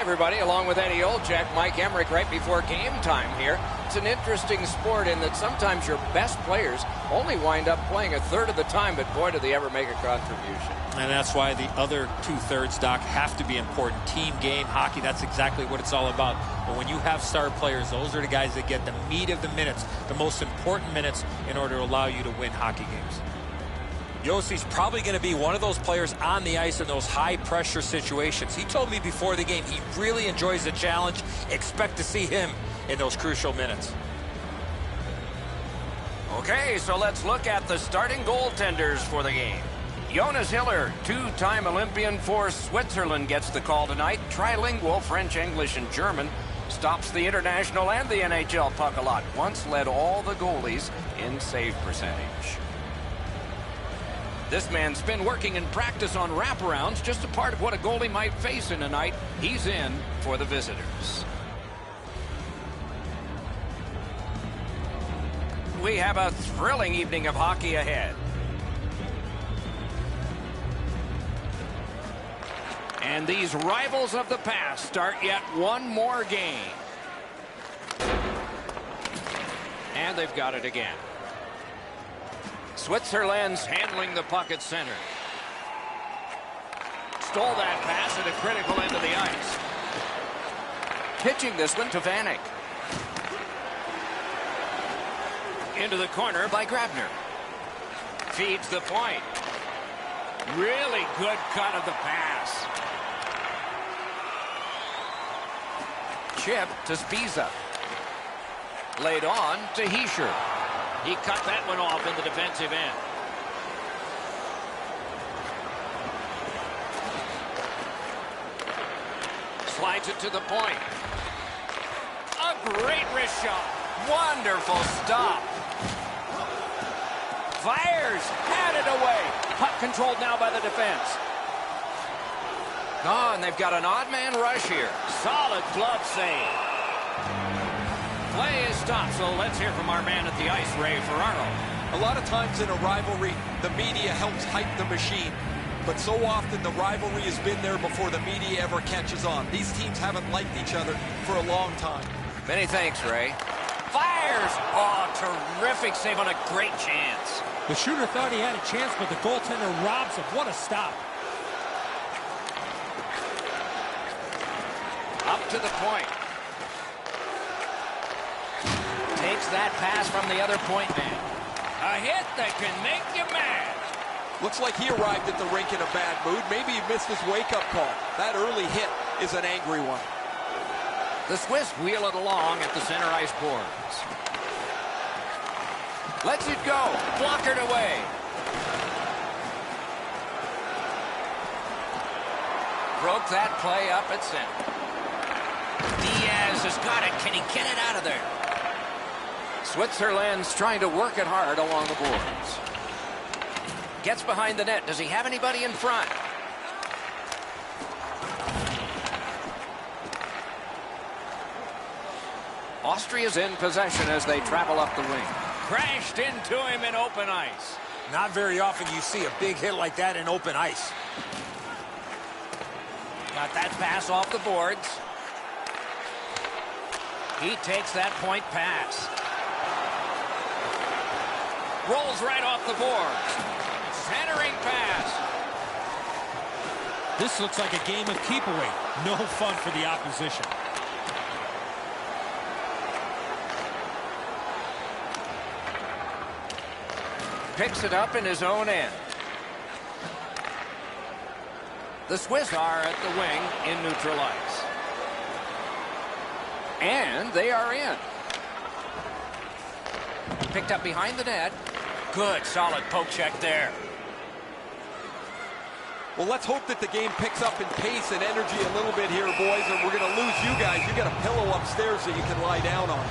everybody. Along with Eddie Olczyk, Mike Emmerich right before game time here. It's an interesting sport in that sometimes your best players only wind up playing a third of the time, but boy, do they ever make a contribution. And that's why the other two-thirds, Doc, have to be important. Team game, hockey, that's exactly what it's all about. But when you have star players, those are the guys that get the meat of the minutes, the most important minutes in order to allow you to win hockey games. Yossi's probably going to be one of those players on the ice in those high-pressure situations. He told me before the game he really enjoys the challenge. Expect to see him in those crucial minutes. Okay, so let's look at the starting goaltenders for the game. Jonas Hiller, two-time Olympian for Switzerland, gets the call tonight. Trilingual, French, English, and German. Stops the international and the NHL puck a lot. Once led all the goalies in save percentage. This man's been working in practice on wraparounds, just a part of what a goalie might face in a night. He's in for the visitors. We have a thrilling evening of hockey ahead. And these rivals of the past start yet one more game. And they've got it again. Switzerland's handling the puck at center. Stole that pass at a critical end of the ice. Pitching this one to Vanek. Into the corner by Grabner. Feeds the point. Really good cut of the pass. Chip to Spiza. Laid on to Hischier. He cut that one off in the defensive end. Slides it to the point. A great wrist shot. Wonderful stop. Fires. Had it away. Puck controlled now by the defense. Oh, and they've got an odd man rush here. Solid glove save. Play is stopped, so let's hear from our man at the ice, Ray Ferraro. A lot of times in a rivalry, the media helps hype the machine. But so often the rivalry has been there before the media ever catches on. These teams haven't liked each other for a long time. Many thanks, Ray. Fires! Oh, terrific save on a great chance. The shooter thought he had a chance, but the goaltender robs him. What a stop. Up to the point. Takes that pass from the other point man. A hit that can make you mad. Looks like he arrived at the rink in a bad mood. Maybe he missed his wake-up call. That early hit is an angry one. The Swiss wheel it along at the center ice boards. Lets it go. Blockered away. Broke that play up at center. Diaz has got it. Can he get it out of there? Switzerland's trying to work it hard along the boards. Gets behind the net. Does he have anybody in front? Austria's in possession as they travel up the wing. Crashed into him in open ice. Not very often you see a big hit like that in open ice. Got that pass off the boards. He takes that point pass. Rolls right off the boards. Centering pass. This looks like a game of keep away. No fun for the opposition. Picks it up in his own end. The Swiss are at the wing in neutral ice. And they are in. Picked up behind the net. Good, solid poke check there. Well, let's hope that the game picks up in pace and energy a little bit here, boys, and we're going to lose you guys. You got a pillow upstairs that you can lie down on.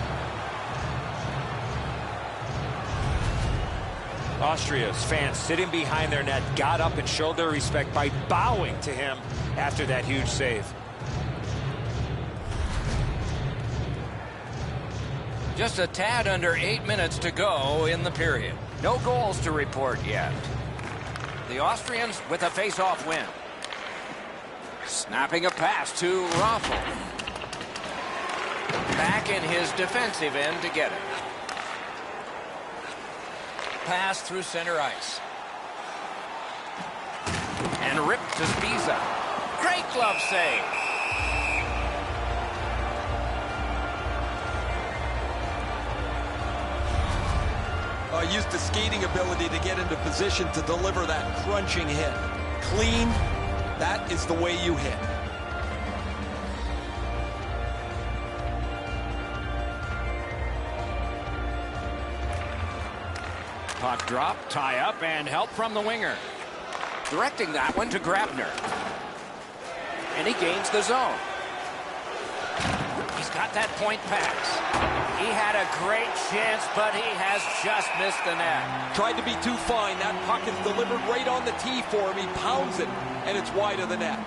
Austria's fans sitting behind their net got up and showed their respect by bowing to him after that huge save. Just a tad under 8 minutes to go in the period. No goals to report yet. The Austrians with a face-off win. Snapping a pass to Raffle. Back in his defensive end to get it. Pass through center ice. And ripped to Spiza. Great glove save. Used his skating ability to get into position to deliver that crunching hit. Clean, that is the way you hit. Puck drop, tie up, and help from the winger. Directing that one to Grabner. And he gains the zone. He's got that point pass. He had a great chance, but he has just missed the net. Tried to be too fine. That puck is delivered right on the tee for him. He pounds it, and it's wide of the net.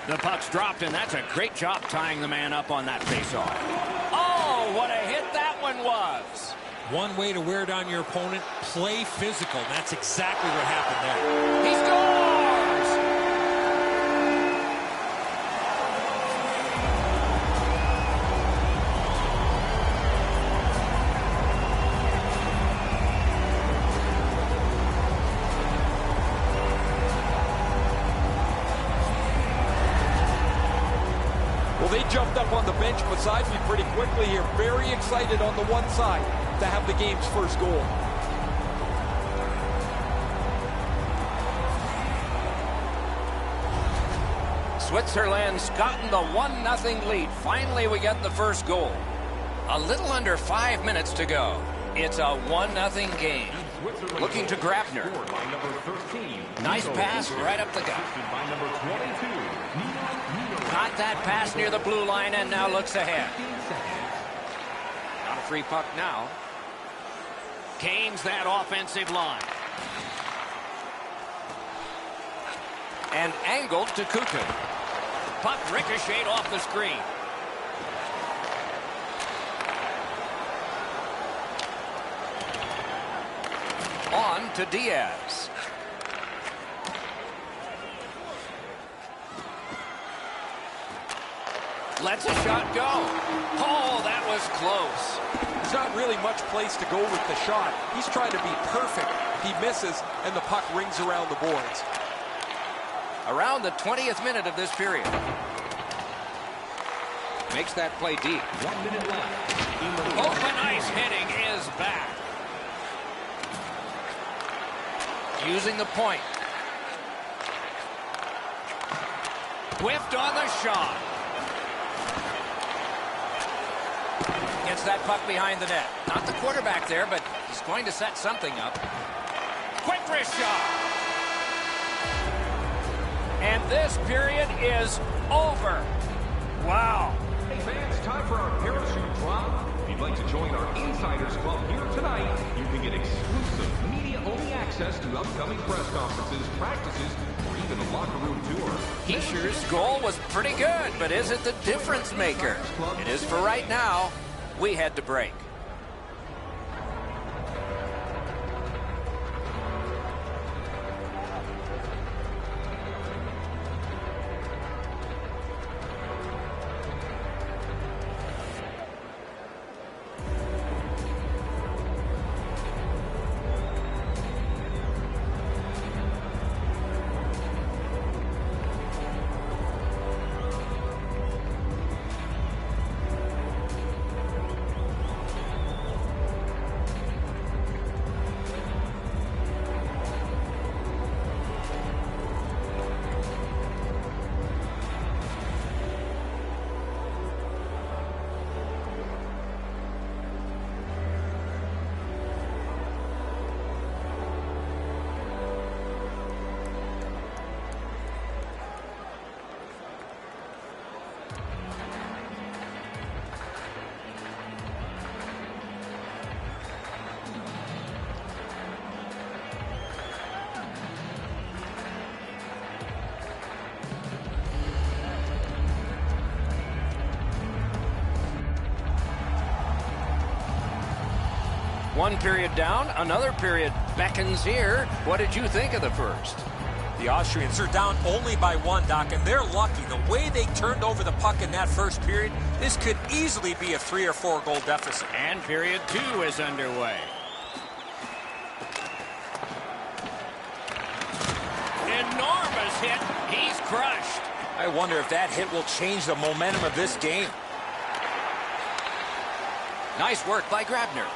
The puck's dropped, and that's a great job tying the man up on that faceoff. Oh, what a hit that one was. One way to wear down your opponent, play physical. That's exactly what happened there. He scores! Well, they jumped up on the bench beside me pretty quickly here. Very excited on the one side to have the game's first goal. Switzerland's gotten the 1-0 lead. Finally, we get the first goal. A little under 5 minutes to go. It's a 1-0 game. Looking to Grabner. Nice pass right up the gut. Got that pass near the blue line and now looks ahead. Got a free puck now. Gains that offensive line. And angled to Kutu. Puck ricocheted off the screen. On to Diaz. Lets a shot go. Oh, that was close. There's not really much place to go with the shot. He's trying to be perfect. He misses, and the puck rings around the boards. Around the 20th minute of this period. Makes that play deep. 1 minute left. Open ice hitting is back. Using the point. Whiffed on the shot. Gets that puck behind the net. Not the quarterback there, but he's going to set something up. Quick wrist shot. And this period is over. Wow. Hey fans, time for our parachute drop. If you'd like to join our Insiders Club here tonight, you can get exclusive media-only access to upcoming press conferences, practices, or even a locker room tour. Heischer's goal was pretty good, but is it the difference maker? It is for right now. We head to break. One period down, another period beckons here. What did you think of the first? The Austrians are down only by 1, Doc, and they're lucky. The way they turned over the puck in that first period, this could easily be a 3 or 4 goal deficit. And period 2 is underway. Enormous hit. He's crushed. I wonder if that hit will change the momentum of this game. Nice work by Grabner.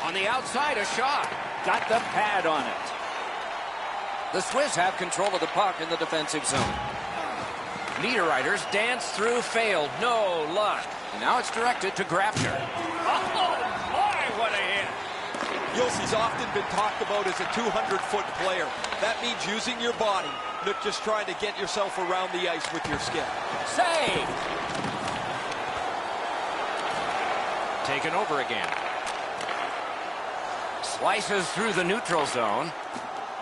On the outside, a shot. Got the pad on it. The Swiss have control of the puck in the defensive zone. Niederreiter's dance through failed. No luck. Now it's directed to Grabner. Oh, boy, what a hit. Yossi's often been talked about as a 200-foot player. That means using your body, not just trying to get yourself around the ice with your skill. Save. Taken over again. Slices through the neutral zone,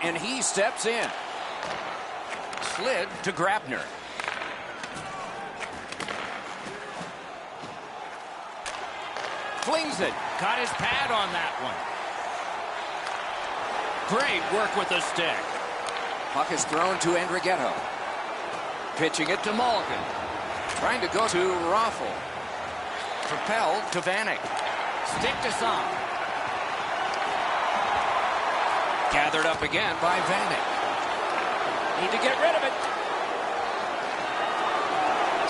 and he steps in. Slid to Grabner. Flings it. Got his pad on that one. Great work with the stick. Puck is thrown to Andrighetto. Pitching it to Mulligan. Trying to go to Raffle. Propelled to Vanek. Stick to some. Gathered up again by Vanek. Need to get rid of it.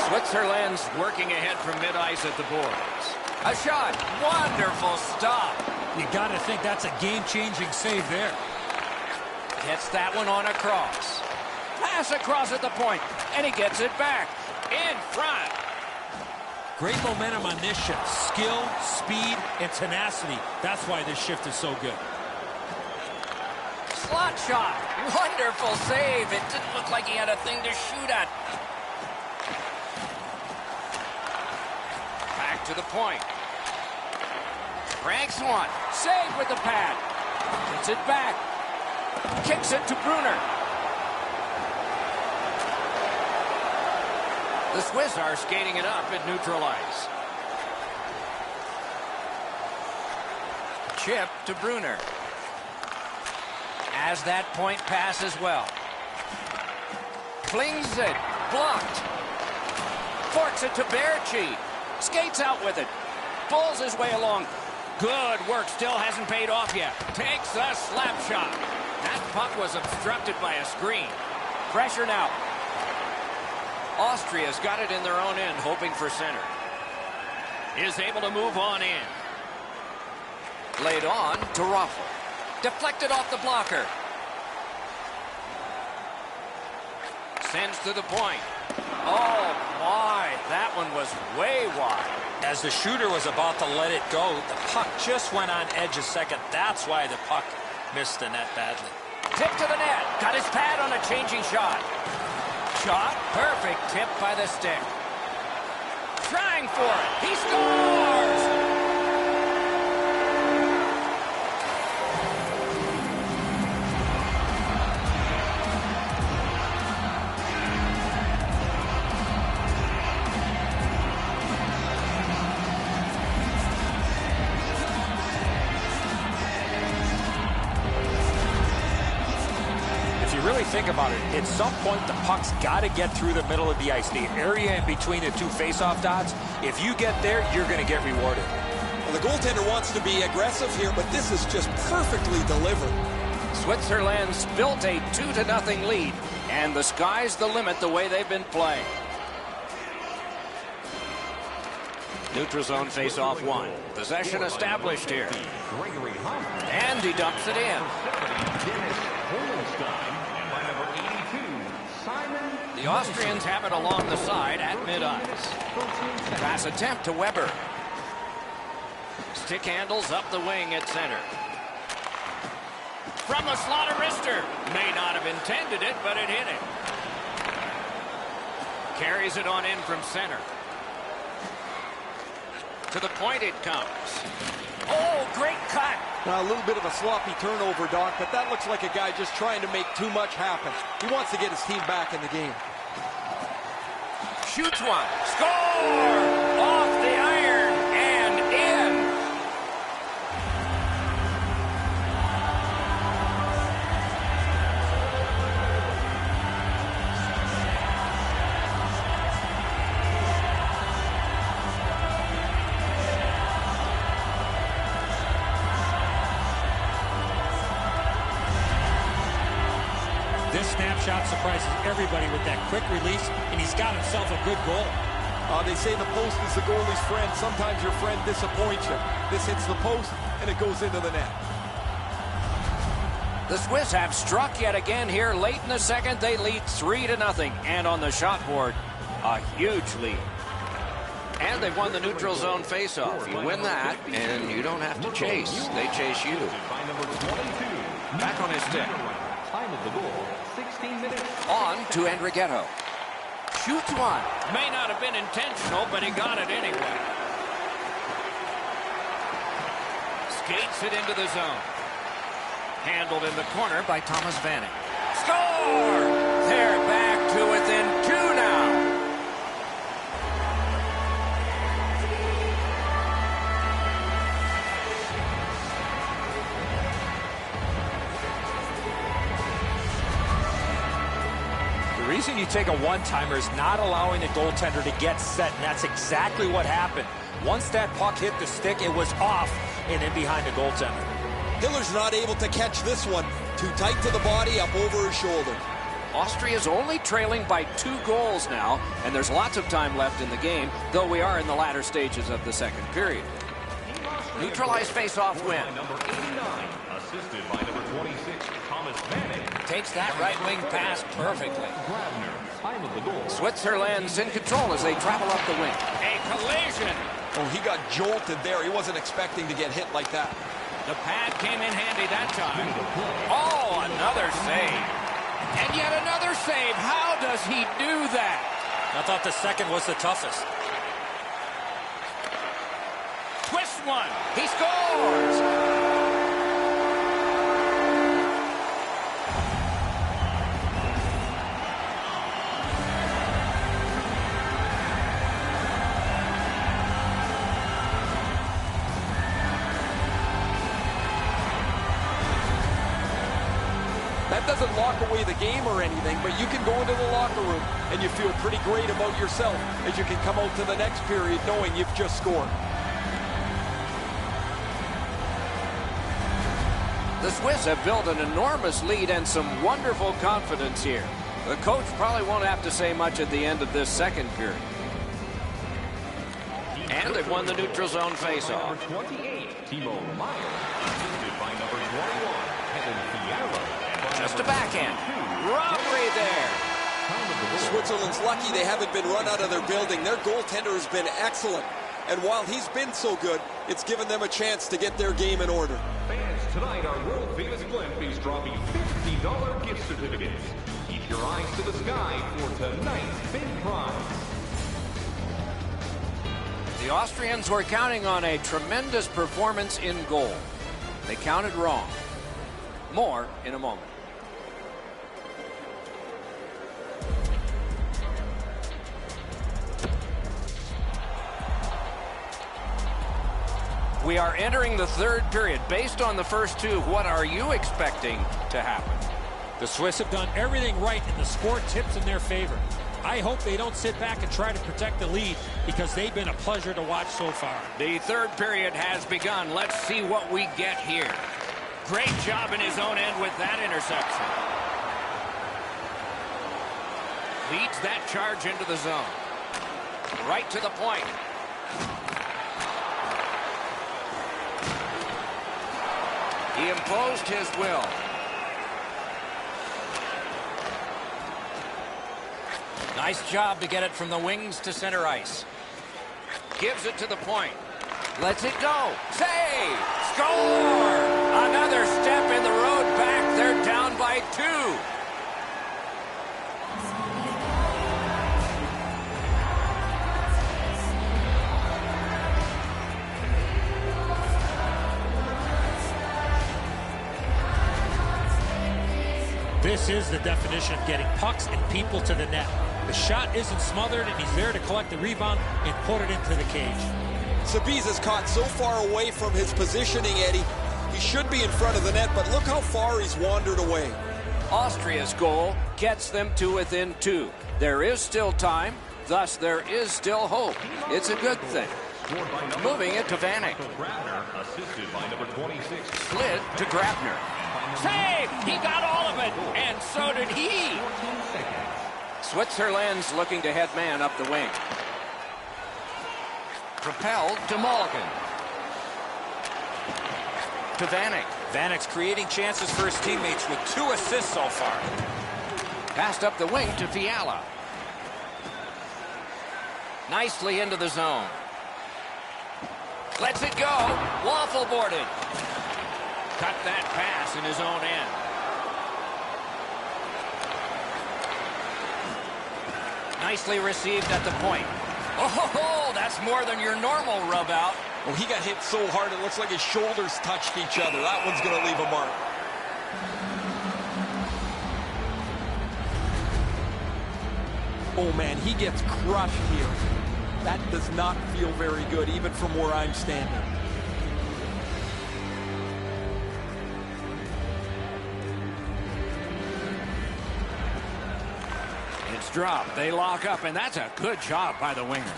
Switzerland's working ahead from mid-ice at the boards. A shot. Wonderful stop. You got to think that's a game-changing save there. Gets that one on a cross. Pass across at the point, and he gets it back. In front. Great momentum on this shift. Skill, speed, and tenacity. That's why this shift is so good. Slot shot. Wonderful save. It didn't look like he had a thing to shoot at. Back to the point. Ranks one. Save with the pad. Gets it back. Kicks it to Brunner. The Swiss are skating it up at neutral ice. Chip to Brunner. As that point pass as well. Flings it. Blocked. Forks it to Berchi. Skates out with it. Pulls his way along. Good work. Still hasn't paid off yet. Takes a slap shot. That puck was obstructed by a screen. Pressure now. Austria's got it in their own end, hoping for center. Is able to move on in. Laid on to Raffle. Deflected off the blocker. Sends to the point. Oh, my. That one was way wide. As the shooter was about to let it go, the puck just went on edge a second. That's why the puck missed the net badly. Tip to the net. Got his pad on a changing shot. Shot. Perfect tip by the stick. Trying for it. He scores! Really think about it, at some point the puck's got to get through the middle of the ice, the area in between the two face-off dots. If you get there, you're going to get rewarded. Well, the goaltender wants to be aggressive here, but this is just perfectly delivered. Switzerland's built a 2-0 lead, and the sky's the limit the way they've been playing. Neutral zone face-off one. Possession established here. And he dumps it in. The Austrians have it along the side at mid-ice. Pass attempt to Weber. Stick handles up the wing at center. From the slot, a wrister. May not have intended it, but it hit him. Carries it on in from center. To the point it comes. Oh, great cut. Now, a little bit of a sloppy turnover, Doc, but that looks like a guy just trying to make too much happen. He wants to get his team back in the game. Shoots one. Score! Off the iron. snapshot surprises everybody with that quick release, and he's got himself a good goal. They say the post is the goalie's friend. Sometimes your friend disappoints you. This hits the post, and it goes into the net. The Swiss have struck yet again here late in the second. They lead 3-0, and on the shot board, a huge lead. And they've won the neutral zone faceoff. You win that, and you don't have to chase. They chase you. Back on his stick. Time of the goal, 16 minutes. On to Andrighetto. Shoots one. May not have been intentional, but he got it anyway. Skates it into the zone. Handled in the corner by Thomas Vanek. Score! They're back to within 2 now. The reason you take a one-timer is not allowing the goaltender to get set, and that's exactly what happened. Once that puck hit the stick, it was off and in behind the goaltender. Hiller's not able to catch this one. Too tight to the body, up over his shoulder. Austria's only trailing by 2 goals now, and there's lots of time left in the game, though we are in the latter stages of the second period. Neutralized face-off win. Number 89, assisted by number 26, Thomas Vanek. Takes that right wing pass perfectly. Grabner, time of the goal. Switzerland's in control as they travel up the wing. A collision. Oh, he got jolted there. He wasn't expecting to get hit like that. The pad came in handy that time. Oh, another save. And yet another save. How does he do that? I thought the second was the toughest. Twist one. He scores. That doesn't lock away the game or anything, but you can go into the locker room and you feel pretty great about yourself as you can come out to the next period knowing you've just scored. The Swiss have built an enormous lead and some wonderful confidence here. The coach probably won't have to say much at the end of this second period. And they've won the neutral zone faceoff. Number 28, Timo Meyer, assisted by number 21, Kevin Fiala. Just a backhand. Robbery there. Switzerland's lucky they haven't been run out of their building. Their goaltender has been excellent. And while he's been so good, it's given them a chance to get their game in order. Fans, tonight our world-famous blimp is dropping $50 gift certificates. Keep your eyes to the sky for tonight's big prize. The Austrians were counting on a tremendous performance in goal. They counted wrong. More in a moment. We are entering the third period. Based on the first two, what are you expecting to happen? The Swiss have done everything right, and the score tips in their favor. I hope they don't sit back and try to protect the lead because they've been a pleasure to watch so far. The third period has begun. Let's see what we get here. Great job in his own end with that interception. Leads that charge into the zone. Right to the point. He imposed his will. Nice job to get it from the wings to center ice. Gives it to the point. Lets it go. Save! Score! Another step in the road back. They're down by 2. This is the definition of getting pucks and people to the net. The shot isn't smothered, and he's there to collect the rebound and put it into the cage. Sabiza's caught so far away from his positioning, Eddie. He should be in front of the net, but look how far he's wandered away. Austria's goal gets them to within 2. There is still time, thus there is still hope. It's a good thing. Moving it to Vanek. Grabner, assisted by number 26. Slid to Grabner. Save! He got all of it, and so did he. Switzerland's looking to head man up the wing. Propelled to Mulligan. To Vanek. Vanek's creating chances for his teammates with 2 assists so far. Passed up the wing to Fiala. Nicely into the zone. Lets it go. Waffle boarded. Cut that pass in his own end. Nicely received at the point. Oh, that's more than your normal rub out. Well, he got hit so hard it looks like his shoulders touched each other. That one's going to leave a mark. Oh, man, he gets crushed here. That does not feel very good, even from where I'm standing. It's dropped. They lock up, and that's a good job by the winger.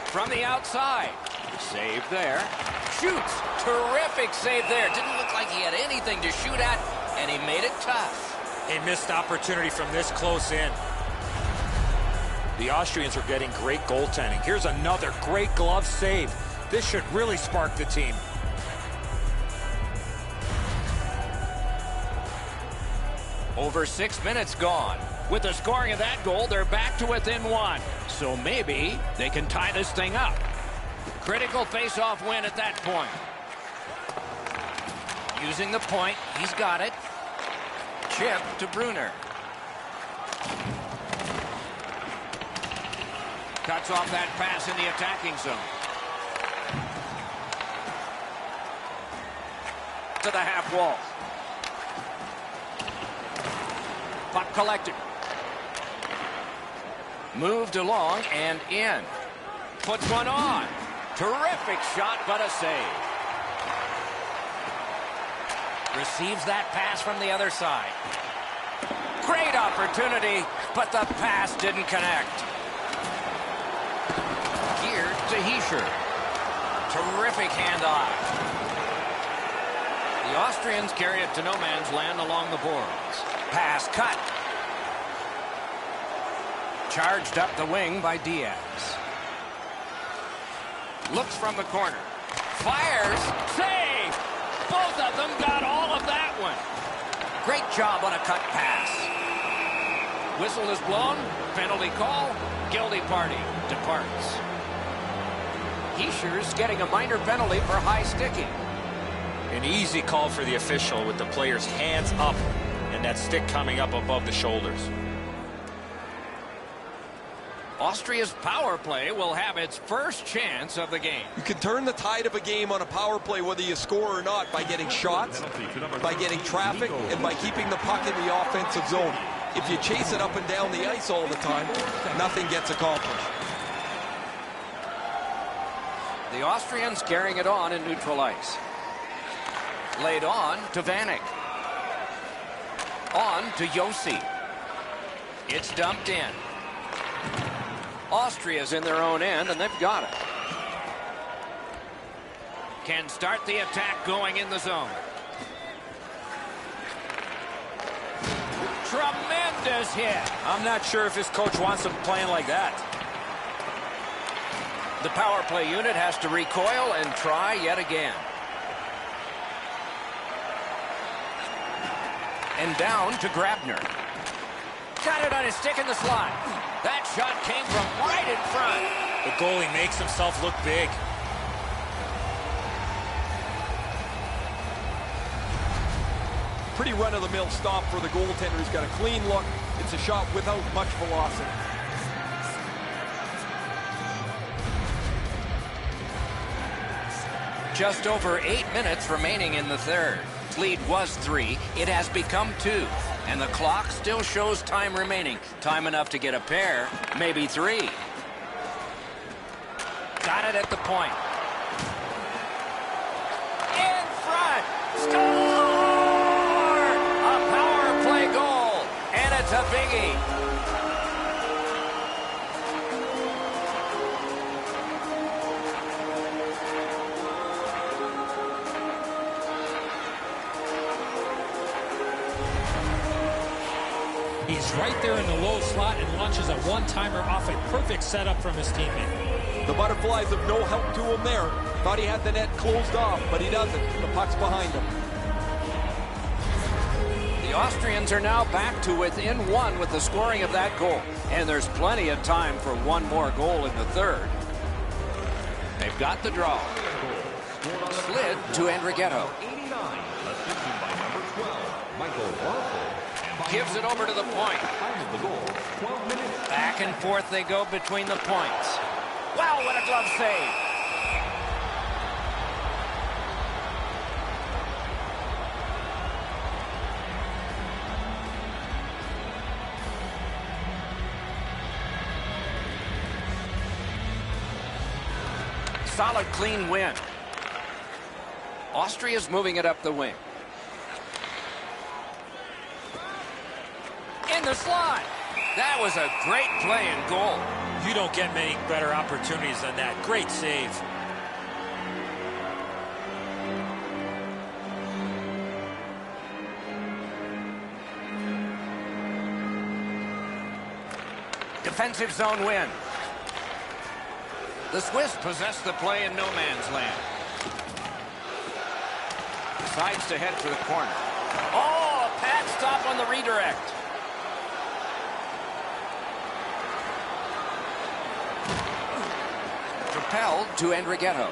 From the outside. Save there. Shoots. Terrific save there. Didn't look like he had anything to shoot at, and he made it tough. A missed opportunity from this close in. The Austrians are getting great goaltending. Here's another great glove save. This should really spark the team. Over 6 minutes gone. With the scoring of that goal, they're back to within 1. So maybe they can tie this thing up. Critical face-off win at that point. Using the point, he's got it. Chip to Brunner. Cuts off that pass in the attacking zone. To the half wall. Puck collected. Moved along and in. Puts one on. Terrific shot, but a save. Receives that pass from the other side. Great opportunity, but the pass didn't connect. Geared to Hischier. Terrific handoff. The Austrians carry it to no man's land along the boards. Pass cut. Charged up the wing by Diaz. Looks from the corner. Fires. Save! Both of them got all of that one. Great job on a cut pass. Whistle is blown. Penalty call. Guilty party departs. Hischier's getting a minor penalty for high sticking. An easy call for the official with the player's hands up and that stick coming up above the shoulders. Austria's power play will have its first chance of the game. You can turn the tide of a game on a power play whether you score or not by getting shots, by getting traffic, and by keeping the puck in the offensive zone. If you chase it up and down the ice all the time, nothing gets accomplished. The Austrians carrying it on in neutral ice. Laid on to Vanek. On to Josi. It's dumped in. Austria's in their own end, and they've got it. Can start the attack going in the zone. Tremendous hit. I'm not sure if his coach wants him playing like that. The power play unit has to recoil and try yet again. And down to Grabner. Got it on his stick in the slot. That shot came from right in front. The goalie makes himself look big. Pretty run-of-the-mill stop for the goaltender. He's got a clean look. It's a shot without much velocity. Just over 8 minutes remaining in the third. Lead was 3. It has become 2. And the clock still shows time remaining. Time enough to get a pair, maybe 3. Got it at the point. In front. Score! A power play goal. And it's a biggie. He's right there in the low slot and launches a one-timer off a perfect setup from his teammate. The Butterflies of no help to him there. Thought he had the net closed off, but he doesn't. The puck's behind him. The Austrians are now back to within one with the scoring of that goal. And there's plenty of time for one more goal in the third. They've got the draw. Slid to Enriqueto. Gives it over to the point. Back and forth they go between the points. Wow, what a glove save. Solid, clean win. Austria's moving it up the wing. In the slot. That was a great play and goal. You don't get many better opportunities than that. Great save. Defensive zone win. The Swiss possess the play in no man's land. Decides to head for the corner. Oh, a pad stop on the redirect. Propelled to Enriqueto.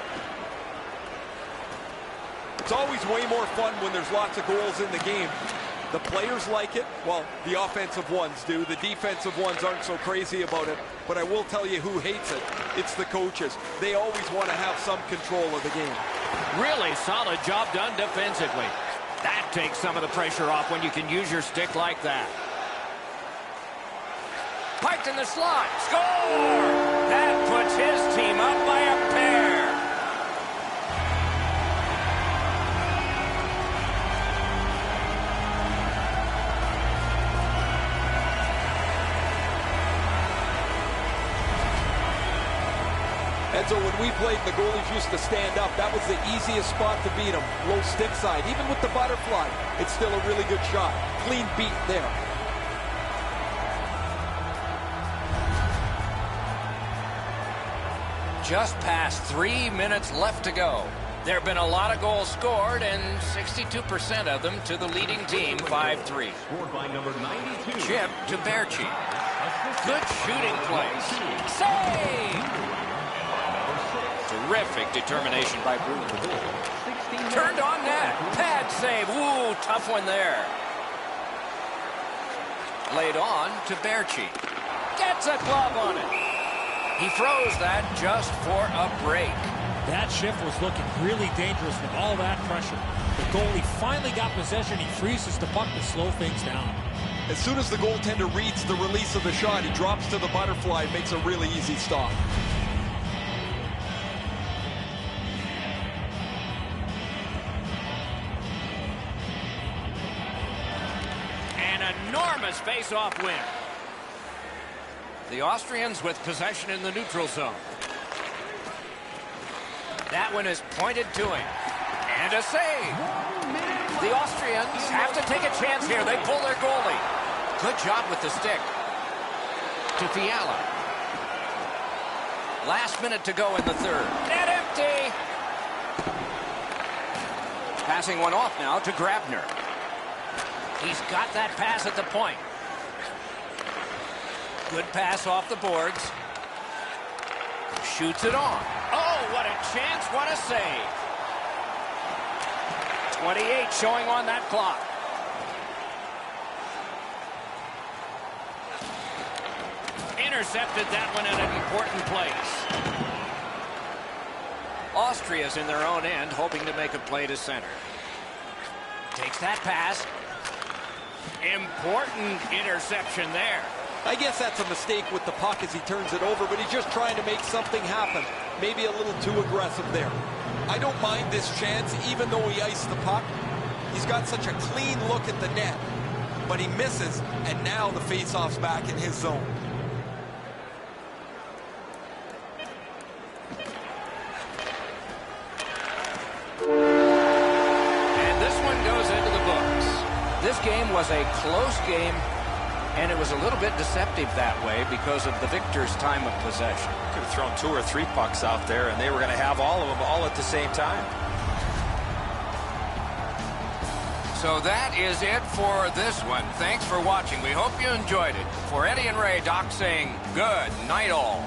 It's always way more fun when there's lots of goals in the game. The players like it. Well, the offensive ones do. The defensive ones aren't so crazy about it. But I will tell you who hates it. It's the coaches. They always want to have some control of the game. Really solid job done defensively. That takes some of the pressure off when you can use your stick like that. Piked in the slot. Score! That puts his team up by a pair. And so when we played, the goalies used to stand up. That was the easiest spot to beat them. Low stick side. Even with the butterfly, it's still a really good shot. Clean beat there. Just past 3 minutes left to go. There have been a lot of goals scored, and 62% of them to the leading team, 5-3. Chip to Berchi. Good shooting place. Save! Terrific determination by Bruno. Turned on net. Pad save. Ooh, tough one there. Laid on to Berchi. Gets a glove on it. He throws that just for a break. That shift was looking really dangerous with all that pressure. The goalie finally got possession. He freezes the puck to slow things down. As soon as the goaltender reads the release of the shot, he drops to the butterfly and makes a really easy stop. An enormous face-off win. The Austrians with possession in the neutral zone. That one is pointed to him. And a save. The Austrians have to take a chance here. They pull their goalie. Good job with the stick. To Fiala. Last minute to go in the third. Net empty. Passing one off now to Grabner. He's got that pass at the point. Good pass off the boards. Shoots it on. Oh, what a chance. What a save. 28 showing on that clock. Intercepted that one at an important place. Austria's in their own end, hoping to make a play to center. Takes that pass. Important interception there. I guess that's a mistake with the puck as he turns it over, but he's just trying to make something happen. Maybe a little too aggressive there. I don't mind this chance, even though he iced the puck. He's got such a clean look at the net, but he misses, and now the faceoff's back in his zone. And this one goes into the books. This game was a close game, And it was a little bit deceptive that way because of the victor's time of possession. Could have thrown 2 or 3 pucks out there, and they were going to have all of them all at the same time. So that is it for this one. Thanks for watching. We hope you enjoyed it. For Eddie and Ray, Doc saying good night all.